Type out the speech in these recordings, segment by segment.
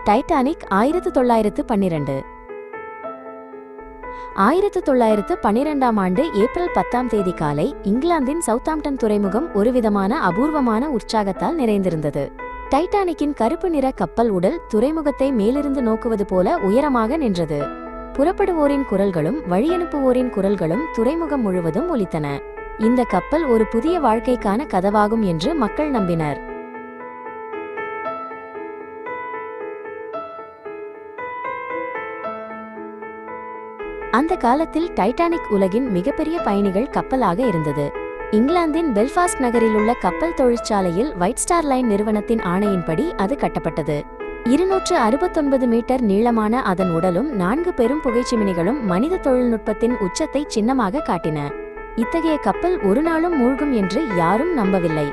Titanic 1912. 1912ஆம் ஆண்டு April 10ஆம் தேதி காலை இங்கிலாந்தின் சவுத்தாம்ப்டன் துறைமுகம் ஒருவிதமான அபூர்வமான உற்சாகத்தால் நிறைந்திருந்தது. டைட்டானிக்கின் கருப்பு நிற கப்பல் உடல் துறைமுகத்தை மேலிருந்து நோக்குவது போல உயரமாக நின்றது. புறப்படுவோரின் குரல்களும் வழியனுப்புவோரின் குரல்களும் துறைமுகம் முழுவதும் ஒலித்தன. இந்த கப்பல் ஒரு புதிய வாழ்க்கைக்கான கதவாகும் என்று மக்கள் நம்பினர். அந்த காலத்தில் டைட்டானிக் உலகின் மிகப்பெரிய பயணிகள் கப்பலாக இருந்தது. இங்கிலாந்தின் பெல்ஃபாஸ்ட் நகரில் உள்ள கப்பல் தொழிற்சாலையில் ஒயிட் ஸ்டார் லைன் நிறுவனத்தின் ஆணையின்படி அது கட்டப்பட்டது. 269 மீட்டர் நீளமான அதன் உடலும் 4 பெரும் புகைச்சிமினிகளும் மனித தொழில்நுட்பத்தின் உச்சத்தை சின்னமாக காட்டின. இத்தகைய கப்பல் ஒரு நாளும் மூழ்கும் என்று யாரும் நம்பவில்லை.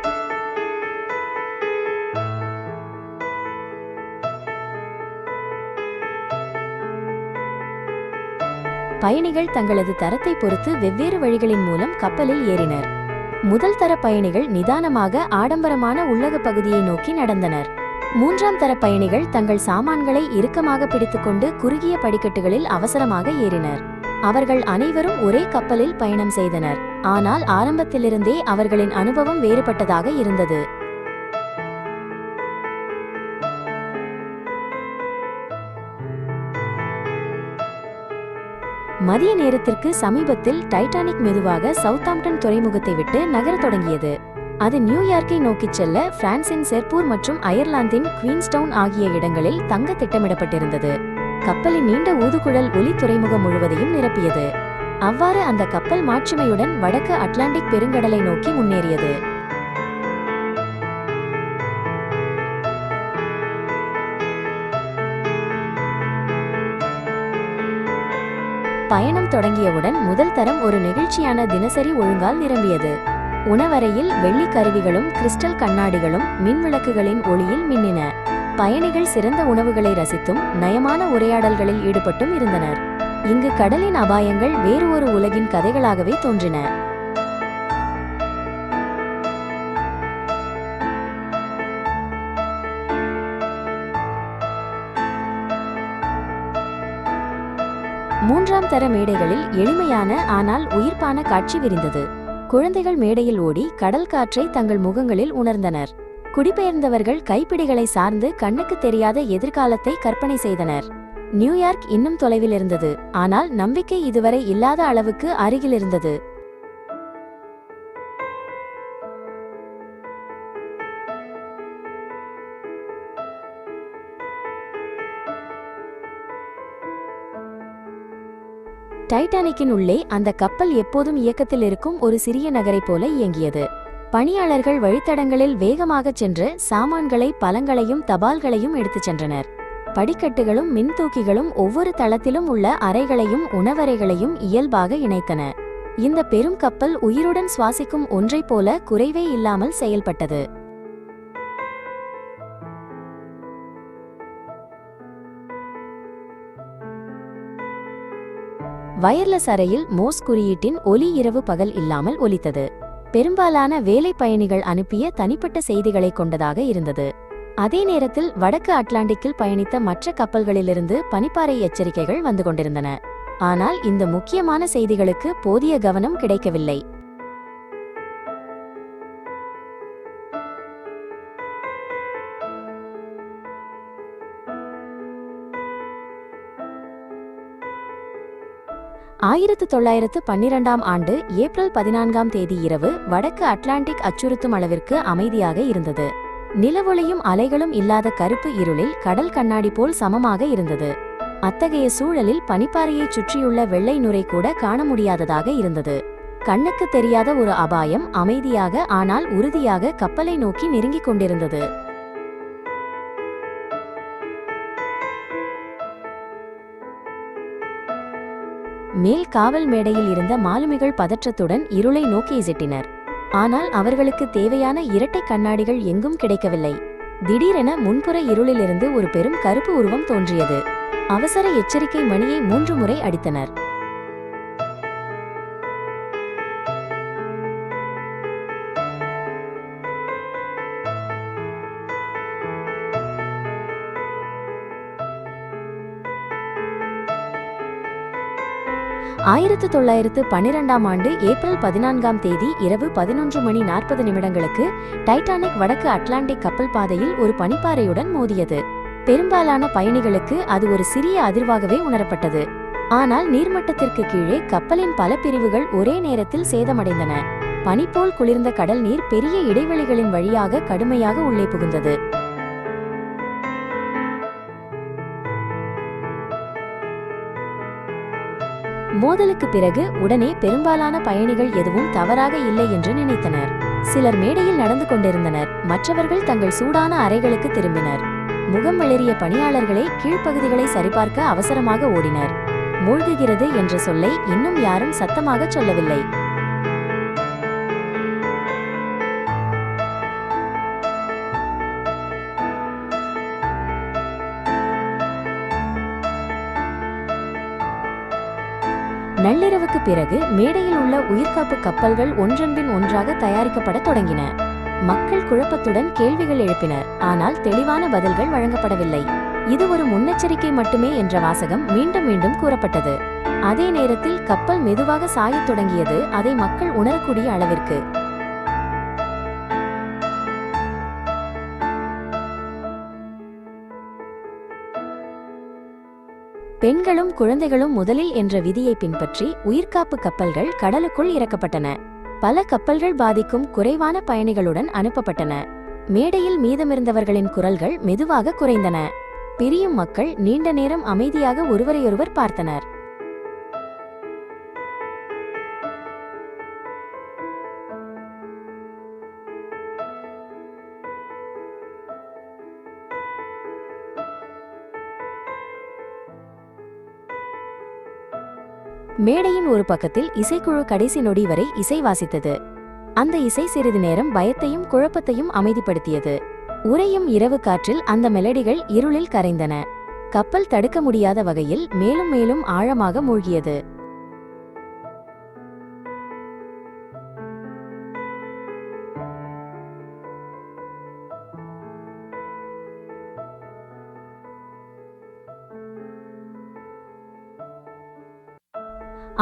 பயணிகள் தங்களது தரத்தை பொறுத்து வெவ்வேறு வழிகளின் மூலம் கப்பலில் ஏறினர். முதல் தர பயணிகள் நிதானமாக ஆடம்பரமான உள்ளக பகுதியை நோக்கி நடந்தனர். 3ஆம் தர பயணிகள் தங்கள் சாமான்களை இறுக்கமாக பிடித்துக்கொண்டு குறுகிய படிக்கட்டுகளில் அவசரமாக ஏறினர். அவர்கள் அனைவரும் ஒரே கப்பலில் பயணம் செய்தனர். ஆனால் ஆரம்பத்திலிருந்தே அவர்களின் அனுபவம் வேறுபட்டதாக இருந்தது. மதிய நேரத்திற்கு சமீபத்தில் டைட்டானிக் மெதுவாக சவுத்தாம்ப்டன் துறைமுகத்தை விட்டு நகரத் தொடங்கியது. அது நியூயார்க்கை நோக்கிச் செல்ல பிரான்சின் செர்பூர் மற்றும் அயர்லாந்தின் குவீன்ஸ்டவுன் ஆகிய இடங்களில் தங்க திட்டமிடப்பட்டிருந்தது. கப்பலின் நீண்ட ஊதுகுழல் ஒலி துறைமுகம் முழுவதையும் நிரப்பியது. அவ்வாறு அந்த கப்பல் மாட்சிமையுடன் வடக்கு அட்லாண்டிக் பெருங்கடலை நோக்கி முன்னேறியது. பயணம் தொடங்கியவுடன் முதல் தரம் ஒரு நெகிழ்ச்சியான தினசரி ஒழுங்கால் நிரம்பியது. உணவறையில் வெள்ளி கருவிகளும் கிறிஸ்டல் கண்ணாடிகளும் மின்விளக்குகளின் ஒளியில் மின்னின. பயணிகள் சிறந்த உணவுகளை ரசித்தும் நயமான உரையாடல்களில் ஈடுபட்டும் இருந்தனர். இங்கு கடலின் அபாயங்கள் வேறு ஒரு உலகின் கதைகளாகவே தோன்றின. மூன்றாம் தர மேடைகளில் எளிமையான ஆனால் உயிர்ப்பான காட்சி விரிந்தது. குழந்தைகள் மேடையில் ஓடி கடல் காற்றை தங்கள் முகங்களில் உணர்ந்தனர். குடிபெயர்ந்தவர்கள் கைப்பிடிகளை சார்ந்து கண்ணுக்கு தெரியாத எதிர்காலத்தை கற்பனை செய்தனர். நியூயார்க் இன்னும் தொலைவில் இருந்தது, ஆனால் நம்பிக்கை இதுவரை இல்லாத அளவுக்கு அருகில் இருந்தது. டைட்டானிக்கின் உள்ளே அந்த கப்பல் எப்போதும் இயக்கத்தில் இருக்கும் ஒரு சிறிய நகரை போல இயங்கியது. பணியாளர்கள் வழித்தடங்களில் வேகமாகச் சென்று சாமான்களை, பழங்களையும் தபால்களையும் எடுத்துச் சென்றனர். படிக்கட்டுகளும் மின்தூக்கிகளும் ஒவ்வொரு தளத்திலும் உள்ள அறைகளையும் உணவறைகளையும் இயல்பாக இணைத்தன. இந்த பெரும் கப்பல் உயிருடன் சுவாசிக்கும் ஒன்றைப் போல குறைவே இல்லாமல் செயல்பட்டது. வயர்லெஸ் அறையில் மோஸ் குறியீட்டின் ஒலி இரவு பகல் இல்லாமல் ஒலித்தது. பெரும்பாலான வேலை பயணிகள் அனுப்பிய தனிப்பட்ட செய்திகளை கொண்டதாக இருந்தது. அதே நேரத்தில் வடக்கு அட்லாண்டிக்கில் பயணித்த மற்ற கப்பல்களிலிருந்து பனிப்பாறை எச்சரிக்கைகள் வந்து கொண்டிருந்தன. ஆனால் இந்த முக்கியமான செய்திகளுக்கு போதிய கவனம் கிடைக்கவில்லை. ஆயிரத்து 1912ஆம் ஆண்டு ஏப்ரல் 14ஆம் தேதி இரவு வடக்கு அட்லாண்டிக் அச்சுறுத்தும் அளவிற்கு அமைதியாக இருந்தது. நிலவொளியும் அலைகளும் இல்லாத கருப்பு இருளில் கடல் கண்ணாடி போல் சமமாக இருந்தது. அத்தகைய சூழலில் பனிப்பாறையைச் சுற்றியுள்ள வெள்ளை நுரை கூட காண முடியாததாக இருந்தது. கண்ணுக்கு தெரியாத ஒரு அபாயம் அமைதியாக ஆனால் உறுதியாக கப்பலை நோக்கி நெருங்கிக் கொண்டிருந்தது. மேல் காவல் மேடையில் இருந்த மாலுமிகள் பதற்றத்துடன் இருளை நோக்கி இசைட்டினர். ஆனால் அவர்களுக்கு தேவையான இரட்டை கண்ணாடிகள் எங்கும் கிடைக்கவில்லை. திடீரென முன்புற இருளிலிருந்து ஒரு பெரும் கருப்பு உருவம் தோன்றியது. அவசர எச்சரிக்கை மணியை 3 முறை அடித்தனர். 1912ஆம் ஆண்டு ஏப்ரல் 14ஆம் தேதி இரவு 11:40 டைட்டானிக் வடக்கு அட்லாண்டிக் கப்பல் பாதையில் ஒரு பனிப்பாறையுடன் மோதியது. பெரும்பாலான பயணிகளுக்கு அது ஒரு சிறிய அதிர்வாகவே உணரப்பட்டது. ஆனால் நீர்மட்டத்திற்கு கீழே கப்பலின் பல பிரிவுகள் ஒரே நேரத்தில் சேதமடைந்தன. பனிப்போல் குளிர்ந்த கடல் நீர் பெரிய இடைவெளிகளின் வழியாக கடுமையாக உள்ளே புகுந்தது. மோதலுக்கு பிறகு உடனே பெரும்பாலான பயணிகள் எதுவும் தவறாக இல்லை என்று நினைத்தனர். சிலர் மேடையில் நடந்து கொண்டிருந்தனர், மற்றவர்கள் தங்கள் சூடான அறைகளுக்கு திரும்பினர். முகம் வெளிரிய பணியாளர்களே கீழ்ப்பகுதிகளை சரிபார்க்க அவசரமாக ஓடினர். மூழ்குகிறது என்ற சொல்லை இன்னும் யாரும் சத்தமாக சொல்லவில்லை. நள்ளிரவுக்கு பிறகு மேடையில் உள்ள உயிர்காப்பு கப்பல்கள் ஒன்றன்பின் ஒன்றாக தயாரிக்கப்பட தொடங்கின. மக்கள் குழப்பத்துடன் கேள்விகள் எழுப்பினர், ஆனால் தெளிவான பதில்கள் வழங்கப்படவில்லை. இது ஒரு முன்னெச்சரிக்கை மட்டுமே என்ற வாசகம் மீண்டும் மீண்டும் கூறப்பட்டது. அதே நேரத்தில் கப்பல் மெதுவாக சாயத் தொடங்கியது, அதை மக்கள் உணரக்கூடிய அளவிற்கு. பெண்களும் குழந்தைகளும் முதலில் என்ற விதியை பின்பற்றி உயிர்காப்பு கப்பல்கள் கடலுக்குள் இறக்கப்பட்டன. பல கப்பல்கள் பாதிக்கும் குறைவான பயணிகளுடன் அனுப்பப்பட்டன. மேடையில் மீதமிருந்தவர்களின் குரல்கள் மெதுவாக குறைந்தன. பிரியும் மக்கள் நீண்ட நேரம் அமைதியாக ஒருவரையொருவர் பார்த்தனர். மேடையின் ஒரு பக்கத்தில் இசைக்குழு கடைசி நொடி வரை இசை வாசித்தது. அந்த இசை சிறிது நேரம் பயத்தையும் குழப்பத்தையும் அமைதிப்படுத்தியது. உறையும் இரவு காற்றில் அந்த மெலடிகள் இருளில் கரைந்தன. கப்பல் தடுக்க முடியாத வகையில் மேலும் மேலும் ஆழமாக மூழ்கியது.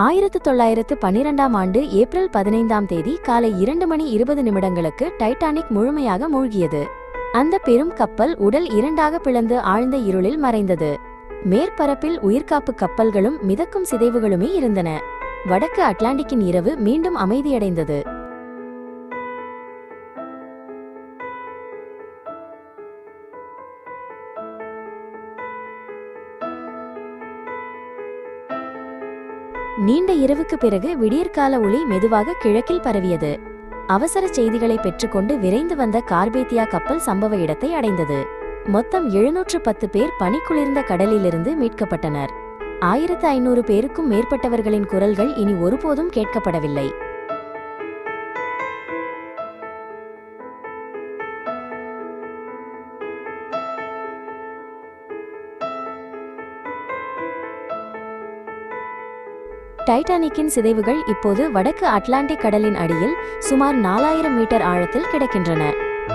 ஆயிரத்து 1912ஆம் ஆண்டு ஏப்ரல் 15ஆம் தேதி காலை 2:20 டைட்டானிக் முழுமையாக மூழ்கியது. அந்த பெரும் கப்பல் உடல் இரண்டாக பிளந்து ஆழ்ந்த இருளில் மறைந்தது. மேற்பரப்பில் உயிர்காப்பு கப்பல்களும் மிதக்கும் சிதைவுகளுமே இருந்தன. வடக்கு அட்லாண்டிக்கின் இரவு மீண்டும் அமைதியடைந்தது. நீண்ட இரவுக்கு பிறகு விடியற்கால ஒளி மெதுவாக கிழக்கில் பரவியது. அவசர செய்திகளை பெற்றுக்கொண்டு விரைந்து வந்த கார்பேத்தியா கப்பல் சம்பவ இடத்தை அடைந்தது. மொத்தம் 710 பேர் பனிக்குளிர்ந்த கடலிலிருந்து மீட்கப்பட்டனர். 1500 பேருக்கும் மேற்பட்டவர்களின் குரல்கள் இனி ஒருபோதும் கேட்கப்படவில்லை. டைட்டானிக்கின் சிதைவுகள் இப்போது வடக்கு அட்லாண்டிக் கடலின் அடியில் சுமார் 4000 மீட்டர் ஆழத்தில் கிடக்கின்றன.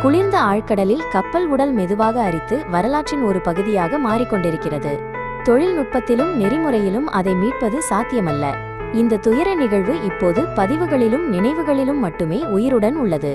குளிர்ந்த ஆழ்கடலில் கப்பல் உடல் மெதுவாக அரித்து வரலாற்றின் ஒரு பகுதியாக மாறிக்கொண்டிருக்கிறது. தொழில்நுட்பத்திலும் நெறிமுறையிலும் அதை மீட்பது சாத்தியமல்ல. இந்த துயர நிகழ்வு இப்போது பதிவுகளிலும் நினைவுகளிலும் மட்டுமே உயிருடன் உள்ளது.